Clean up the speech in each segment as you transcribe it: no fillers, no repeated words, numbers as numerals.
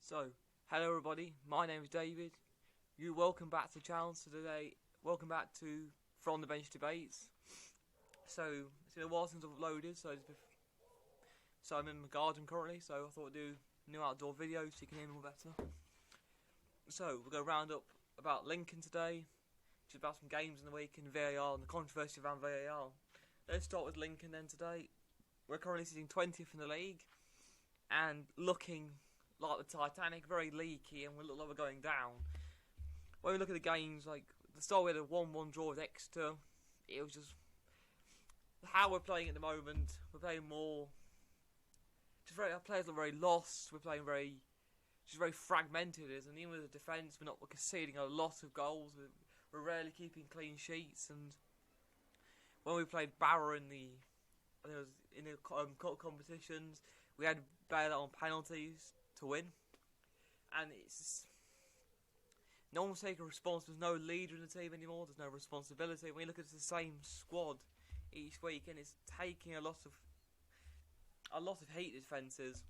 So, hello everybody, my name is David. Welcome back to the channel. So today, welcome back to From the Bench Debates. So, it's been a while since I've uploaded, so I'm in my garden currently, so I thought I'd do a new outdoor video so you can hear me more better. So, we're going to round up about Lincoln today, just about some games in the week in VAR and the controversy around VAR. Let's start with Lincoln then today. We're currently sitting 20th in the league, and looking like the Titanic, very leaky, and we look like we're going down. When we look at the games, like the start we had a 1-1 draw with Exeter. It was just how we're playing at the moment. We're playing more. Our players look very lost. We're playing very fragmented, and even with the defence, we're not conceding a lot of goals. We're rarely keeping clean sheets. And when we played Barrow in the competitions, we had bailout on penalties to win, and it's no one's taking responsibility. There's no leader in the team anymore. There's no responsibility. When you look at the same squad each week, and it's taking a lot of heat defences,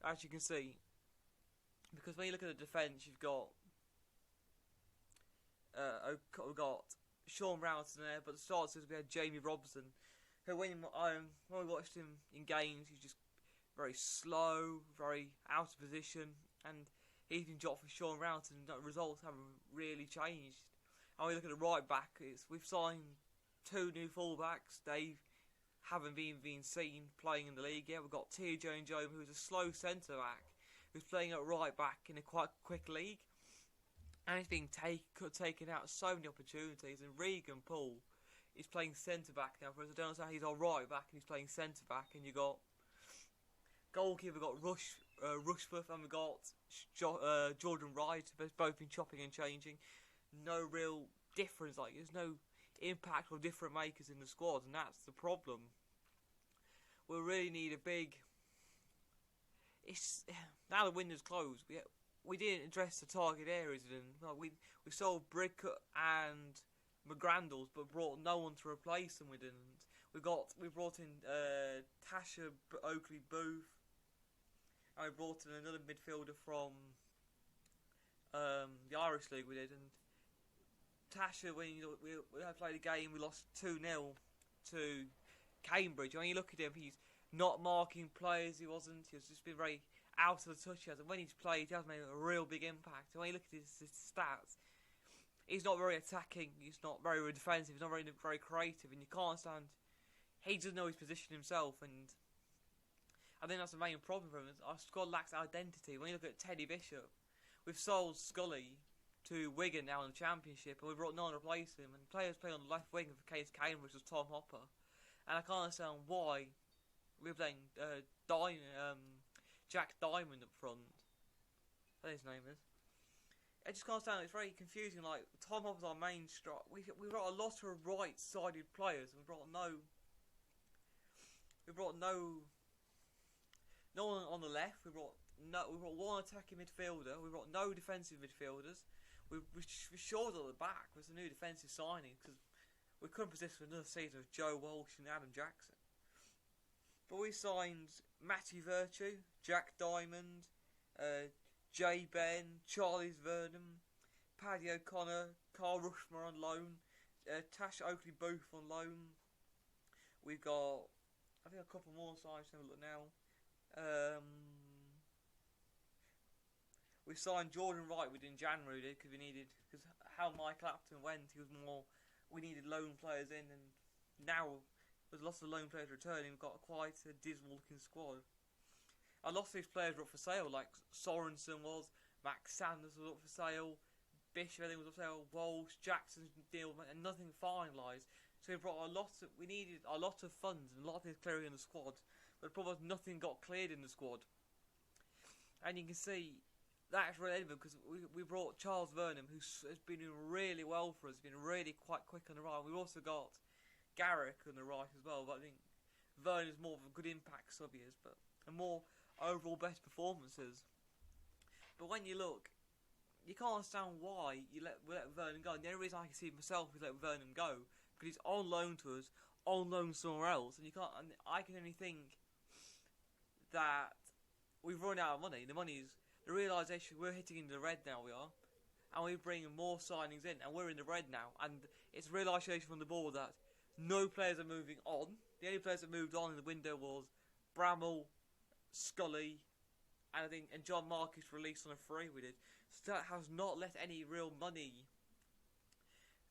as you can see. Because when you look at the defence, you've got we've got Sean Rowton there, but the starters we had Jamie Robson, who when we watched him in games, he's just very slow, very out of position, and he's been dropped for Sean Rowton, and the results haven't really changed. And we look at the right back, we've signed 2 new fullbacks. They haven't been seen playing in the league yet. We've got TJ Njomu, who's a slow centre back, who's playing at right back in a quite quick league, and he's being taken out so many opportunities. And Regan Poole is playing centre back now for us. I don't understand. He's our right back and he's playing centre back, and you got goalkeeper, we've got Rushforth, and we've got Jordan Wright, both been chopping and changing. No real difference, there's no impact or different makers in the squad, and that's the problem. We really need a big. Now the window's closed. We didn't address the target areas, and we sold Brickett and McGrandles, but brought no one to replace them. We didn't. We brought in Tasha Oakley Booth, and we brought in another midfielder from the Irish League. We did, and Tasha, when we played a game, we lost 2-0 to Cambridge. When you look at him, he's not marking players. He was just been very out of the touch. And when he's played, he has made a real big impact. And when you look at his stats, he's not very attacking. He's not very defensive. He's not very creative, and you can't stand. He doesn't know his position himself, and I think that's the main problem for him. Our squad lacks identity. When you look at Teddy Bishop, we've sold Scully to Wigan now in the Championship, and we've brought no one to replace him. And players play on the left wing for Case Cambridge was Tom Hopper, and I can't understand why we're playing Jack Diamond up front. I think his name is. I just can't understand. It's very confusing. Like, Tom Hopper's our main strike. We brought a lot of right-sided players, and we brought no one on the left. We brought one attacking midfielder. We brought no defensive midfielders. We shored at the back with a new defensive signing, because we couldn't persist for another season of Joe Walsh and Adam Jackson. But we signed Matty Virtue, Jack Diamond, Jay Ben, Charles Vernon, Paddy O'Connor, Carl Rushmore on loan, Tash Oakley Booth on loan. We've got, I think, a couple more sides. Have a look now. We signed Jordan Wright in January because how Mike Clapton went, we needed loan players in, and now with lots of loan players returning, we've got quite a dismal looking squad. A lot of these players were up for sale, like Sorensen was, Max Sanders was up for sale, Bishop everything was up for sale, Walsh, Jackson's deal, and nothing finalised. So we needed a lot of funds and a lot of things clearing in the squad, but probably nothing got cleared in the squad. And you can see that's really evident, because we brought Charles Vernon, who has been doing really well for us, been really quite quick on the right. We've also got Garrick on the right as well, but I think Vernon is more of a good impact sub he is, but and more overall best performances. But when you look, you can't understand why we let Vernon go. And the only reason I can see myself is let Vernon go because he's on loan to us, on loan somewhere else, and you can't. And I can only think that we've run out of money. The realisation we're hitting into the red now, we are. And we're bringing more signings in, and we're in the red now. And it's a realisation from the board that no players are moving on. The only players that moved on in the window was Bramall, Scully, and John Marcus released on a free we did. So that has not let any real money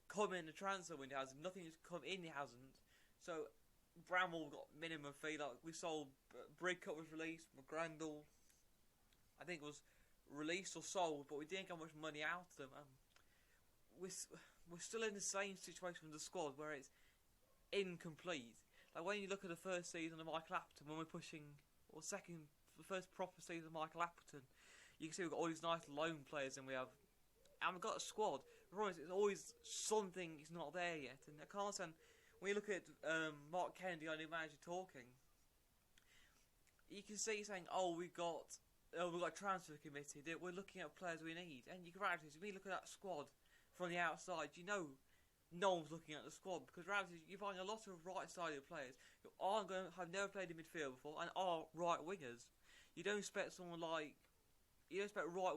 come in the transfer window. Nothing has come in, it hasn't. So Bramall got minimum fee. Like we sold, Bridcut was released, McGrandle, I think was released or sold, but we didn't get much money out of them. We're still in the same situation with the squad where it's incomplete. Like when you look at the first season of Michael Appleton, when we're pushing, or the first proper season of Michael Appleton, you can see we've got all these nice loan players, and we've got a squad. It's always something is not there yet, and I can't stand. When you look at Mark Kennedy, our new manager, talking, you can see saying, "Oh, we've got a transfer committee that we're looking at players we need," and you can reality when you look at that squad from the outside, you know no one's looking at the squad, because reality you're finding a lot of right-sided players who have never played in midfield before and are right wingers. You don't expect right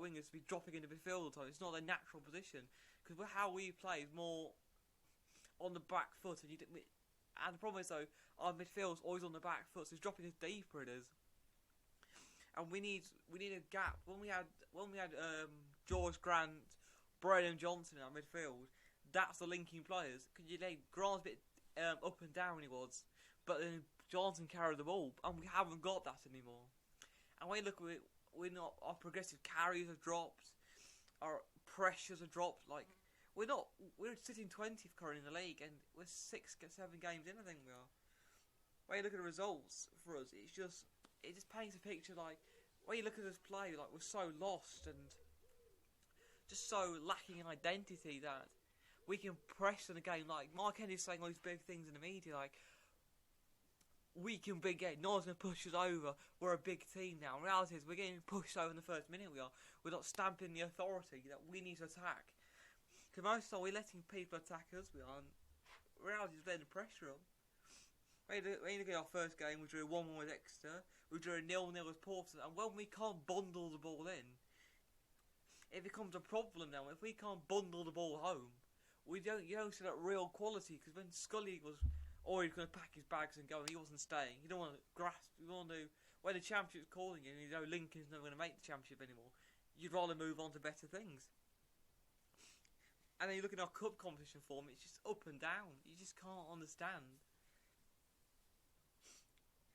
wingers to be dropping into midfield all the time. It's not their natural position, because how we play is more on the back foot, and the problem is though our midfield's always on the back foot, so it's dropping as deeper it is. And we need a gap. When we had George Grant, Brennan Johnson in our midfield, that's the linking players. Because Grant's a bit up and down he was, but then Johnson carried the ball, and we haven't got that anymore. And when you look at it, our progressive carries have dropped, our pressures have dropped. Like we're sitting 20th currently in the league, and we're 7 games in. I think we are. When you look at the results for us, it just paints a picture like when you look at us play, like we're so lost and just so lacking in identity that we can press in the game. Like Mark Kennedy's saying all these big things in the media, like we can big game. No one's going to push us over. We're a big team now. In reality is we're getting pushed over in the first minute. We're not stamping the authority that we need to attack. Because most of the time we're letting people attack us. We aren't. In reality is letting the pressure on. When you look at our first game, we drew 1-1 with Exeter. We drew a 0-0 with Portsmouth. And when we can't bundle the ball in, it becomes a problem now. If we can't bundle the ball home, you don't see that real quality. Because when Scully was already going to pack his bags and go, and he wasn't staying. You don't want to grasp. You want to, when the championship's calling you, and you know Lincoln's not going to make the championship anymore, you'd rather move on to better things. And then you look at our cup competition form; it's just up and down. You just can't understand.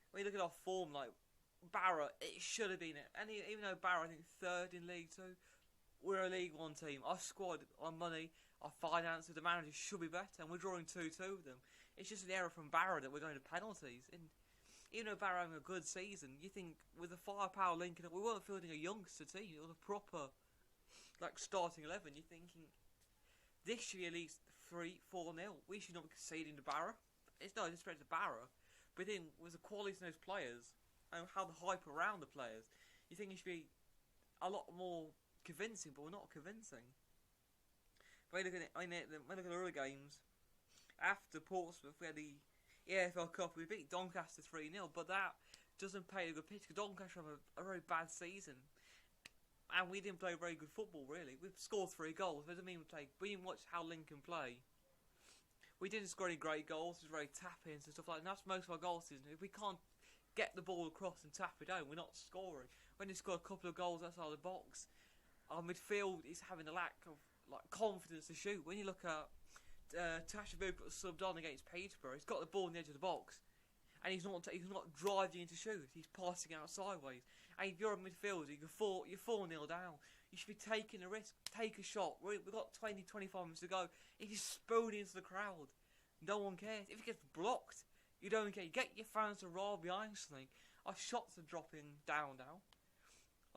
When you look at our form, like Barra, it should have been it. And even though Barra, I think 3rd in League 2, we're a League 1 team. Our squad, our money, our finances, the managers should be better, and we're drawing 2-2 with them. It's just an error from Barra that we're going to penalties. And even though Barra having a good season, you think with the firepower linking up, we weren't fielding a youngster team. It was a proper, starting 11. You're thinking this should be at least 3-4-0. We should not be conceding to Barra. It's no disrespect to Barra, but then with the quality of those players and how the hype around the players, you think it should be a lot more convincing, but we're not convincing. When you look at the other games, after Portsmouth, we had the EFL Cup. We beat Doncaster 3-0, but that doesn't paint a good picture. Doncaster have a very bad season, and we didn't play very good football, really. We've scored 3 goals. That doesn't mean we didn't watch how Lincoln play. We didn't score any great goals. It was very tap-ins and stuff like that. And that's most of our goals season. If we can't get the ball across and tap it home, we're not scoring. When you score a couple of goals outside the box, our midfield is having a lack of confidence to shoot. When you look at Tashavuka subbed on against Peterborough, he's got the ball in the edge of the box, and he's not driving in to shoot. He's passing out sideways. And if you're a midfielder, you're 4-0 down. You should be taking a risk. Take a shot. We've got 20-25 minutes to go. If he's spilled into the crowd, no one cares. If he gets blocked, you don't care. You get your fans to roll behind something. Our shots are dropping down now.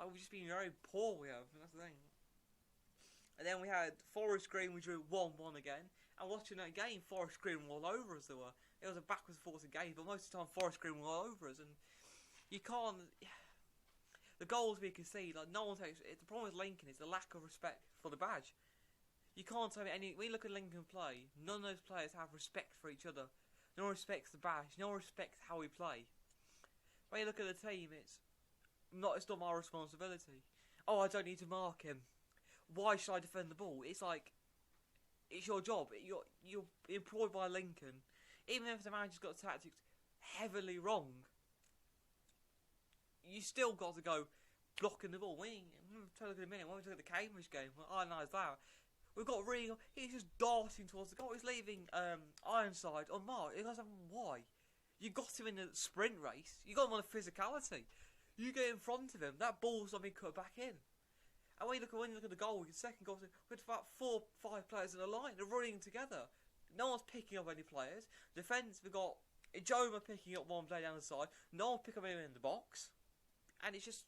We've just been very poor. That's the thing. And then we had Forest Green. We drew 1-1 again. And watching that game, Forest Green were all over us. It was a backwards and forwards game, but most of the time Forest Green were all over us. And you can't. The goals we concede, no one takes it. The problem with Lincoln is the lack of respect for the badge. You can't tell me any. When you look at Lincoln play, none of those players have respect for each other. No one respects the badge. No one respects how we play. When you look at the team, it's it's not my responsibility. Oh, I don't need to mark him. Why should I defend the ball? It's like, it's your job. You're employed by Lincoln. Even if the manager's got tactics heavily wrong, you still got to go blocking the ball. We'll look in a minute. When we look at the Cambridge game, I analyse that. We've got Regal. He's just darting towards the goal. He's leaving Ironside unmarked. He doesn't know why. You got him in a sprint race. You got him on a physicality. You get in front of him. That ball's not being cut back in. And when you look at the goal, the second goal, we've about 4-5 players in a line. They're running together. No one's picking up any players. Defence, we've got Ijoma picking up one player down the side. No one picking up anyone in the box. And it's just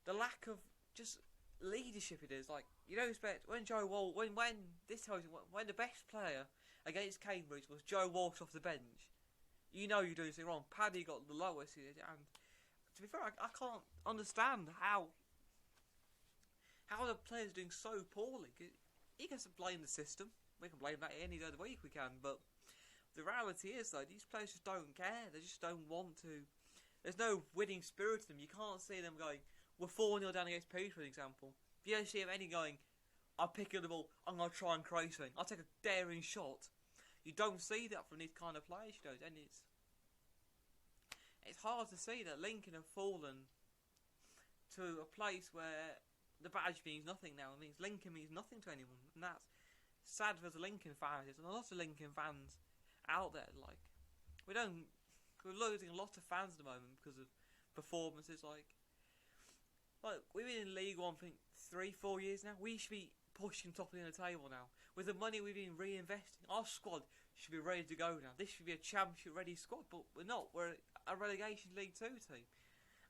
the lack of just leadership it is. Like, you don't expect when Joe Walsh, when this tells you when the best player against Cambridge was Joe Walsh off the bench, you know you're doing something wrong. Paddy got the lowest, and to be fair, I can't understand how the players are doing so poorly. You can blame the system. We can blame that any day of the week we can, but the reality is though, these players just don't care. They just don't want to. There's no winning spirit to them. You can't see them going, we're 4-0 down against Peterborough, for example. If you don't see them any going, I'll pick up the ball, I'm going to try and create something, I'll take a daring shot. You don't see that from these kind of players, you don't, and it's hard to see that Lincoln have fallen to a place where the badge means nothing now. It means Lincoln means nothing to anyone, and that's sad for the Lincoln fans, and a lot of Lincoln fans out there. Like, we're losing a lot of fans at the moment because of performances. Like we've been in League One for 3-4 years now. We should be pushing top of the table now. With the money we've been reinvesting, our squad should be ready to go now. This should be a championship ready squad, but we're not. We're a relegation League 2 team.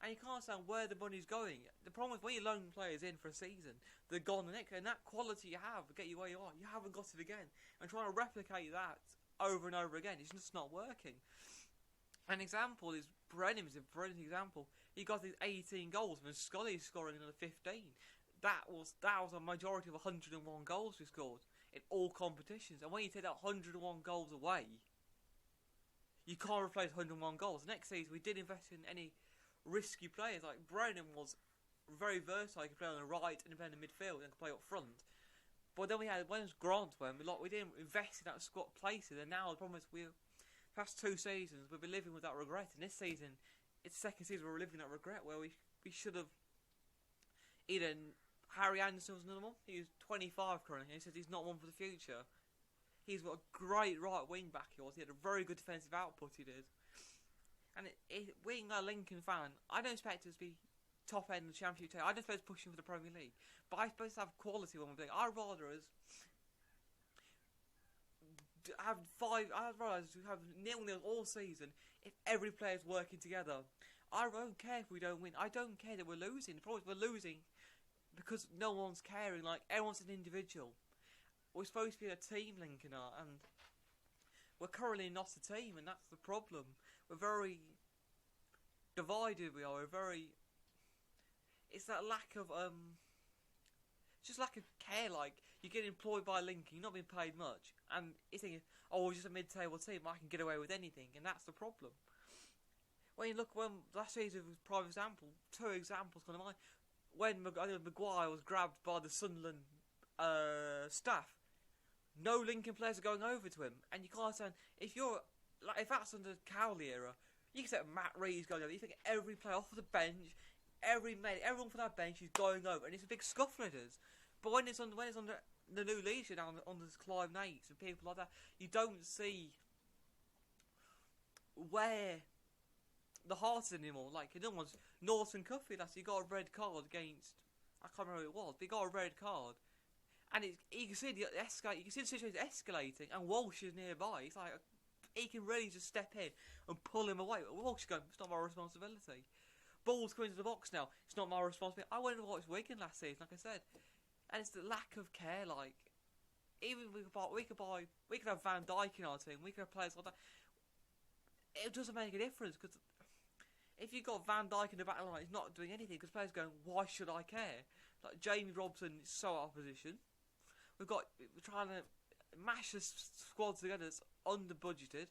And you can't understand where the money's going. The problem is when you loan players in for a season, they're gone the next, and that quality you have will get you where you are. You haven't got it again. And trying to replicate that over and over again, it's just not working. An example is Brennan is a brilliant example. He got his 18 goals when Scully's scoring another 15. That was a majority of 101 goals we scored in all competitions. And when you take that 101 goals away, you can't replace 101 goals. Next season we did invest in any risky players. Like Brennan was very versatile. He could play on the right and play in the midfield and could play up front. But then when Grant went, we didn't invest in that squad places. And now the problem is past 2 seasons we've been living with that regret. And this season, it's the second season we're living that regret where we should have either. Harry Anderson was another one. He was 25 currently. He said he's not one for the future. He's got a great right wing back. He had a very good defensive output. He did. And being a Lincoln fan, I don't expect us to be top end of the Championship. I don't expect us pushing for the Premier League, but I suppose to have quality when we're playing. I'd rather us have 5. I'd rather us have 0-0 all season if every player's working together. I don't care if we don't win. I don't care that we're losing. The problem is we're losing because no one's caring. Like, everyone's an individual. We're supposed to be a team, Lincoln are, and we're currently not a team, and that's the problem. We're very divided. It's that lack of just lack of care. Like, you get employed by Lincoln, you're not being paid much, and you're thinking, oh, we're just a mid-table team, I can get away with anything, and that's the problem. When you look, last season was a prime example. 2 examples come to mind. When Maguire was grabbed by the Sunderland staff, no Lincoln players are going over to him, and you can't understand if that's under Cowley era, you can say Matt Reed's going over. You think every player off the bench, everyone from that bench is going over, and it's a big scuffle it is. But when it's under the new leadership now, under Clive Nates and people like that, you don't see where the heart is anymore. Like, no one's Norton Cuffy. He got a red card against, I can't remember who it was, but he got a red card, and you can see the situation escalating, and Walsh is nearby. It's like he can really just step in and pull him away. Walsh is going, it's not my responsibility. Ball's coming to the box now. It's not my responsibility. I went and watched Wigan last season, like I said, and it's the lack of care. Like, even we could have Van Dijk in our team. We could have players like that. It doesn't make a difference because if you've got Van Dijk in the back line, he's not doing anything because players are going, why should I care? Like, Jamie Robson is so out of position. We're trying to mash the squad together that's under budgeted.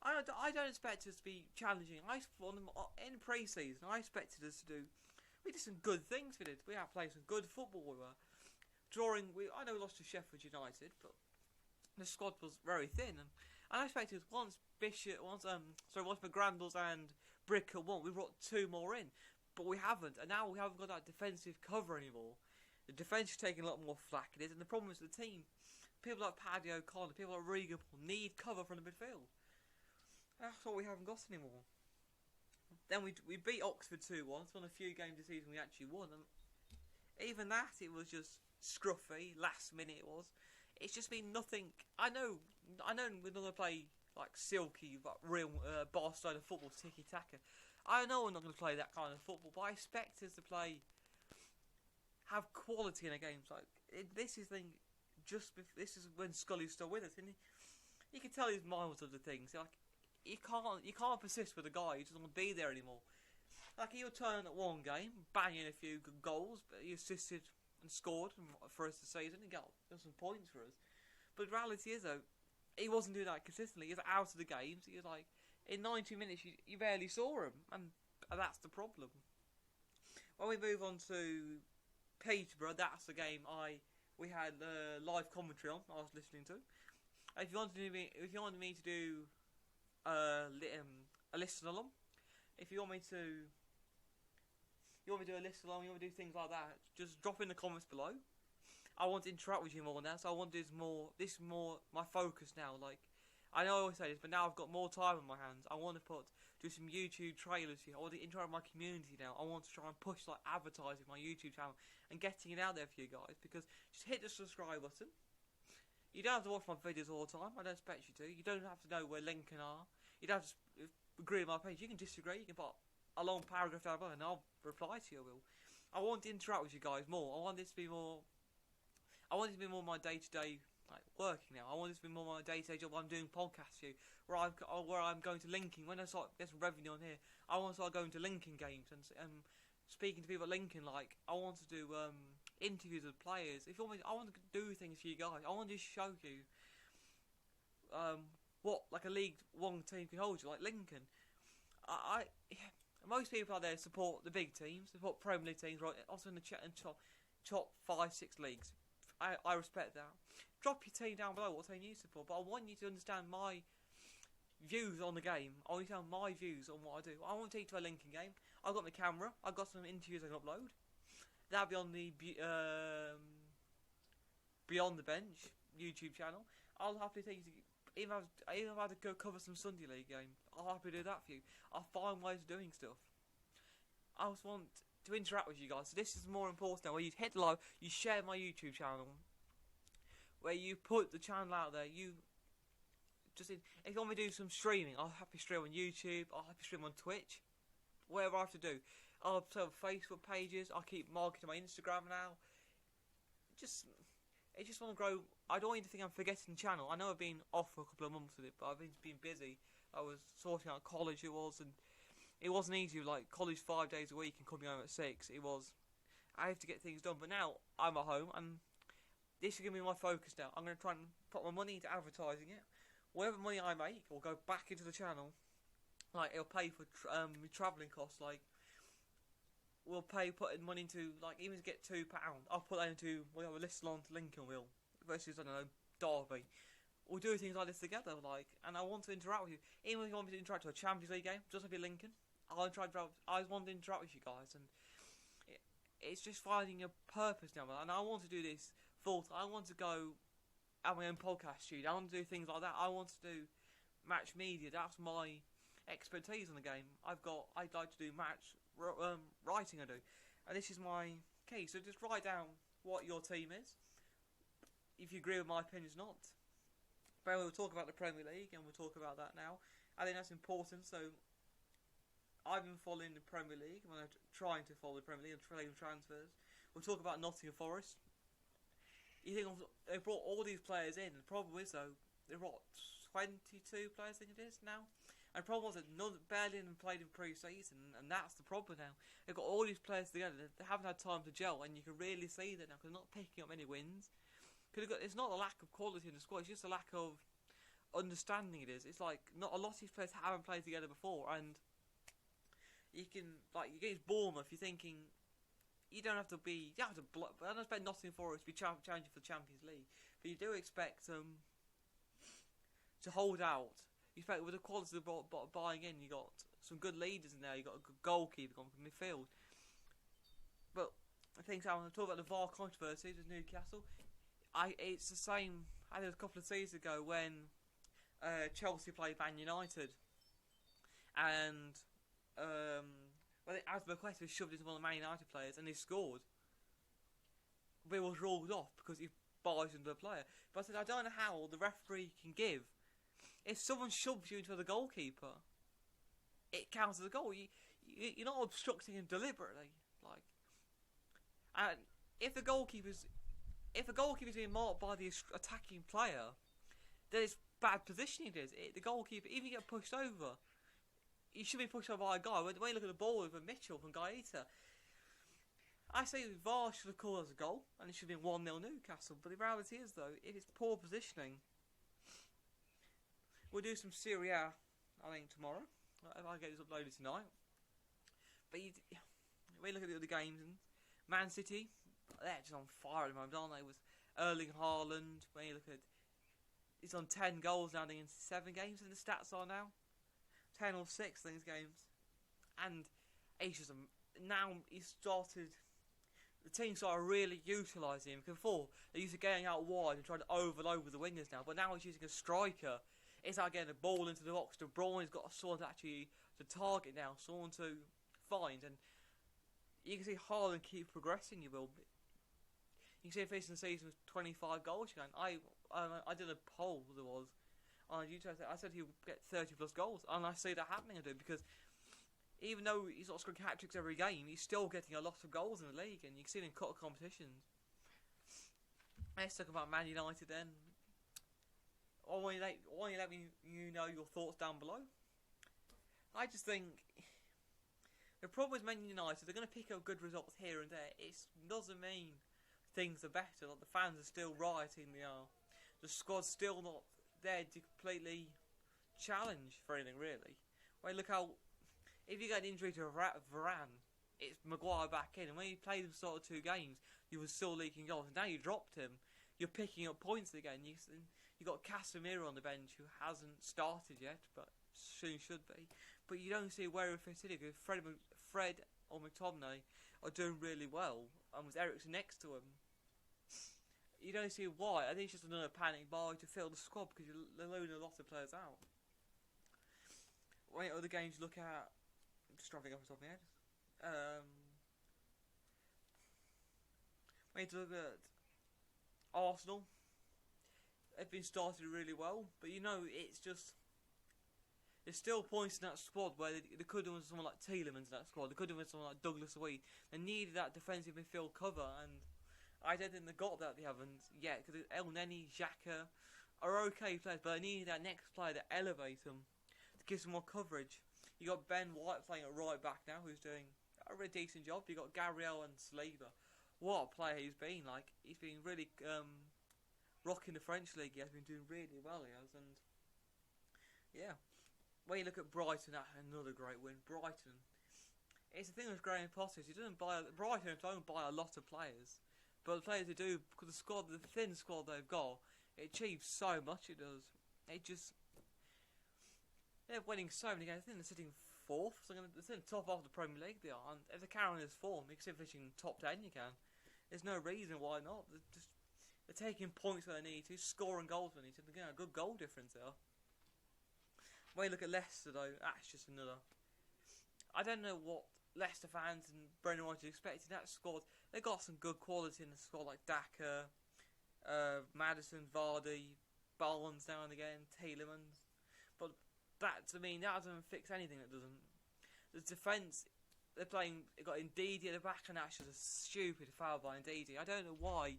I don't expect us to be challenging. I thought in pre-season, I expected us to do. We did some good things. We did. We have played some good football. We were drawing. I know we lost to Sheffield United, but the squad was very thin, and I expected once McGrandles and Bricker won, we brought 2 more in, but we haven't, and now we haven't got that defensive cover anymore. The defence is taking a lot more flack in it, and the problem is the team. People like Paddy O'Connor, people like Regan need cover from the midfield. That's what we haven't got anymore. Then we beat Oxford 2-1. It's one of the few games this season we actually won, and even that, it was just scruffy. Last minute it was. It's just been nothing. I know we're not going to play like silky, but real Barcelona football, tiki-taka. I know we're not going to play that kind of football, but I expect us to have quality in our games. Like this is when Scully's still with us, and you can tell his mind was other things. Like you can't persist with a guy who doesn't want to be there anymore. Like he'll turn at one game, bang in a few good goals, but he assisted and scored for us this season and got some points for us. But the reality is though, he wasn't doing that consistently. He was out of the games. He was like in 90 minutes you barely saw him, and that's the problem. When we move on to Peterborough, that's the game we had live commentary on. I was listening to. If you wanted me to do a listen along, if you want me to do a listen along, you want me to do things like that, just drop in the comments below. I want to interact with you more now, so I want to do more. This is more my focus now. Like I know I always say this, but now I've got more time on my hands. I want to do some YouTube trailers here. I want to interact with my community now. I want to try and push like advertising my YouTube channel and getting it out there for you guys. Because just hit the subscribe button. You don't have to watch my videos all the time. I don't expect you to. You don't have to know where Lincoln are. You don't have to agree with my page. You can disagree. You can put a long paragraph down below, and I'll reply to you. I want to interact with you guys more. I want this to be more my day-to-day like working now. I want this to be more my day-to-day job. I'm doing podcasts for you, where I'm going to Lincoln. When I start getting revenue on here, I want to start going to Lincoln games and speaking to people at Lincoln. Like I want to do interviews with players. If you want me, I want to do things for you guys. I want to show you what like a League One team can hold you, like Lincoln. Most people out there support the big teams, support Premier League teams, right? Also in the top 5-6 leagues. I respect that. Drop your team down below what team you support, but I want you to understand my views on the game. I want you to know my views on what I do. I want to take you to a Lincoln game. I've got my camera. I've got some interviews I can upload. That'll be on the Beyond the Bench YouTube channel. I'll happily take you to, even if I had to go cover some Sunday League game, I'll happily do that for you. I'll find ways of doing stuff. I just want to interact with you guys. So this is more important now, where you hit like, you share my YouTube channel, where you put the channel out there. If you want me to do some streaming, I'll happily stream on YouTube. I'll happily stream on Twitch. Whatever I have to do. I'll have Facebook pages. I'll keep marketing my Instagram now. I just want to grow. I don't want you to think I'm forgetting the channel. I know I've been off for a couple of months with it, but I've been busy. I was sorting out college. It wasn't easy. Like college 5 days a week and coming home at 6. I have to get things done. But now I'm at home, and this is going to be my focus now. I'm going to try and put my money into advertising it. Whatever money I make will go back into the channel. Like it'll pay for travelling costs. Like we'll putting money into, like even to get £2. I'll put that into a list on to Lincoln versus I don't know Derby. We'll do things like this together. Like, and I want to interact with you. Even if you want me to interact with a Champions League game, just like be Lincoln. I want to interact with you guys, and it's just finding a purpose now. And I want to do this full time. I want to go at my own podcast studio. I want to do things like that. I want to do match media. That's my expertise on the game. I'd like to do match writing. I do, and this is my key. So just write down what your team is. If you agree with my opinions, not. But we'll talk about the Premier League, and we'll talk about that now. I think that's important. So I've been following the Premier League. I'm trying to follow the Premier League and trade transfers. We'll talk about Nottingham Forest. You think they brought all these players in? The problem is though, they brought 22 players. I think it is now. And the problem was that barely even played in pre-season, and that's the problem now. They've got all these players together. They haven't had time to gel, and you can really see that now because they're not picking up many wins. It's not a lack of quality in the squad. It's just a lack of understanding it is. It's like not a lot of these players haven't played together before, and you can like against Bournemouth, you're thinking you don't have to be. You have to. I don't expect Nottingham Forest to be challenging for the Champions League, but you do expect to hold out. You expect with the quality of buying in, you got some good leaders in there. You got a good goalkeeper going from midfield. But I think I'm talking about the VAR controversy with Newcastle. It's the same. I think it was a couple of seasons ago when Chelsea played Man United, and Azpilicueta was shoved into one of the Man United players, and he scored. But it was ruled off because he barged into the player. But I said I don't know how the referee can give. If someone shoves you into the goalkeeper, it counts as a goal. You're not obstructing him deliberately, like. And if the goalkeeper's being marked by the attacking player, then it's bad positioning. The goalkeeper, even if you get pushed over, you should be pushed over by a guy. When you look at the ball with Mitchell from Gaeta, I say the VAR should have called as a goal, and it should have been 1-0 Newcastle. But the reality is, though, if it's poor positioning, we'll do some Serie A, I think, tomorrow. If I get this uploaded tonight. But when you look at the other games, and Man City, they're just on fire at the moment, aren't they? With Erling Haaland, when you look at, he's on 10 goals now, I think, in 7 games, and the stats are now 10 or 6 things games, and he's just now he's started. The team started really utilising him. Because before they used to getting out wide and trying to overload with the wingers now, but now he's using a striker. It's like getting a ball into the box. De Bruyne's got someone to target now, someone to find, and you can see Haaland keep progressing. You can see him facing the season with 25 goals. I did a poll there was on YouTube. I said he would get 30 plus goals, and I see that happening. I do, because even though he's not scoring hat tricks every game, he's still getting a lot of goals in the league, and you can see him in cut competitions. Let's talk about Man United then. Or why don't you let me know your thoughts down below? I just think the problem with Man United, they're going to pick up good results here and there. It doesn't mean things are better. Like the fans are still rioting. The squad's still not there to completely challenge for anything really. Well, look how if you get an injury to Varane, it's Maguire back in, and when you played him sort of 2 games, you were still leaking goals. And now you dropped him, you're picking up points again. You got Casemiro on the bench who hasn't started yet, but soon should be. But you don't see where he fits in because Fred or McTominay are doing really well, and with Eriksen next to him, you don't see why. I think it's just another panic buy to fill the squad because you're loading a lot of players out. When other games you look at, I'm just trying to think off the top of my head. When you look at Arsenal, they've been started really well, but there's still points in that squad where they could have done with someone like Tielemans in that squad. They could have done with someone like Douglas Luiz. They needed that defensive midfield cover, and I don't think they got that. They haven't yet, because El Neni, Xhaka are okay players, but they needed that next player to elevate them, to give some more coverage. You got Ben White playing at right back now, who's doing a really decent job. You got Gabriel and Saliba. What a player he's been! Like he's been really rocking the French league. He has been doing really well. He has, and yeah. When you look at Brighton, another great win. Brighton, it's the thing with Graham Potter. Brighton don't buy a lot of players, but the players they do, because the thin squad they've got, it achieves so much. It does. They're winning so many games. I think they're sitting 4th. So they're sitting top half of the Premier League. They are. And if they're carrying this form, you can see finishing top 10. You can. There's no reason why not. They're taking points where they need to, scoring goals where they need to. They're getting a good goal difference there. When you look at Leicester, though, that's just another. I don't know what Leicester fans and Brendan Rodgers expected. That squad, they got some good quality in the squad, like Daka, Maddison, Vardy, Barnes now and again, Tielemans. But that doesn't fix anything. That doesn't. The defence, they've got Ndidi at the back, and that's just a stupid foul by Ndidi. I don't know why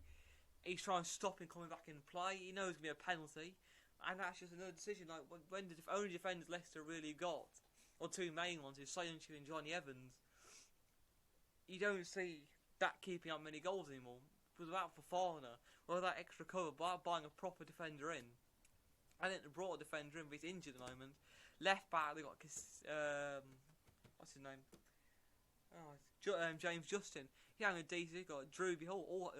he's trying to stop him coming back in play. He knows it's going to be a penalty. And that's just another decision. Like when the only defenders Leicester really got, or 2 main ones, is Soyuncu and Johnny Evans. You don't see that keeping up many goals anymore. Without Fofana, or that extra cover, by buying a proper defender in, I think they brought a defender in, but he's injured at the moment. Left back, they got what's his name? James Justin. Yeah, and DC got Drewby Hall.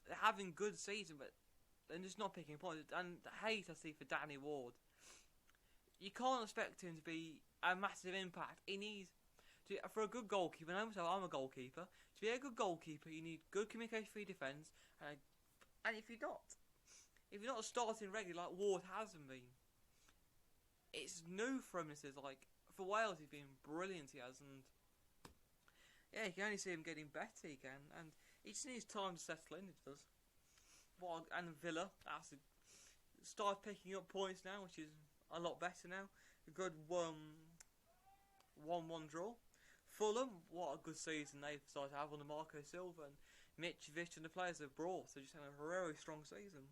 They're having good season, but they're just not picking points. And the hate I see for Danny Ward. You can't expect him to be a massive impact. He needs for a good goalkeeper. And I'm a goalkeeper. To be a good goalkeeper, you need good communication for your defence. And if you're not starting regularly like Ward hasn't been, it's new for him. Like for Wales, he's been brilliant. He has, and yeah, you can only see him getting better. He can, and he just needs time to settle in. It does. And Villa has to start picking up points now, which is a lot better now. A good 1-1 draw. Fulham, what a good season they've started to have under Marco Silva and Mitrovic and the players they've brought. So just had a very strong season.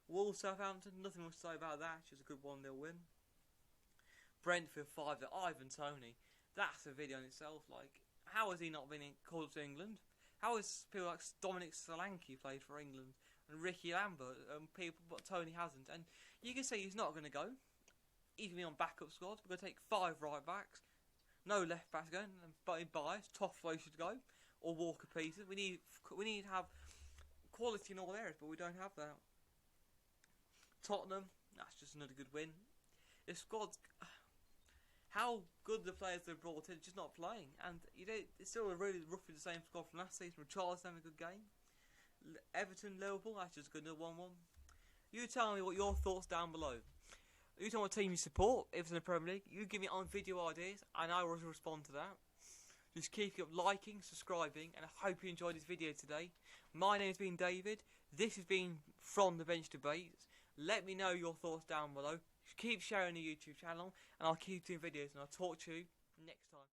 Wolves, Southampton, nothing much to say about that. Just a good 1-0 win. Brentford 5. Ivan Toney. That's a video in itself. Like, how has he not been called up to England? How has people like Dominic Solanke played for England and Ricky Lambert and people, but Tony hasn't? And you can say he's not going to go. He's going to be on backup squad. We're going to take 5 right backs. No left backs going, but in bias, Toffolo should go, or Walker Peters. We need to have quality in all areas, but we don't have that. Tottenham, that's just another good win. The squad, how good the players they've brought in, just not playing, and it's still really roughly the same squad from last season. Charles having a good game. Everton, Liverpool, that's just good. Another 1-1. You tell me what your thoughts down below. You tell me what team you support if it's in the Premier League. You give me on video ideas and I will respond to that. Just keep up liking, subscribing, and I hope you enjoyed this video today. My name has been David. This has been From the Bench Debates. Let me know your thoughts down below. Keep sharing the YouTube channel and I'll keep doing videos and I'll talk to you next time.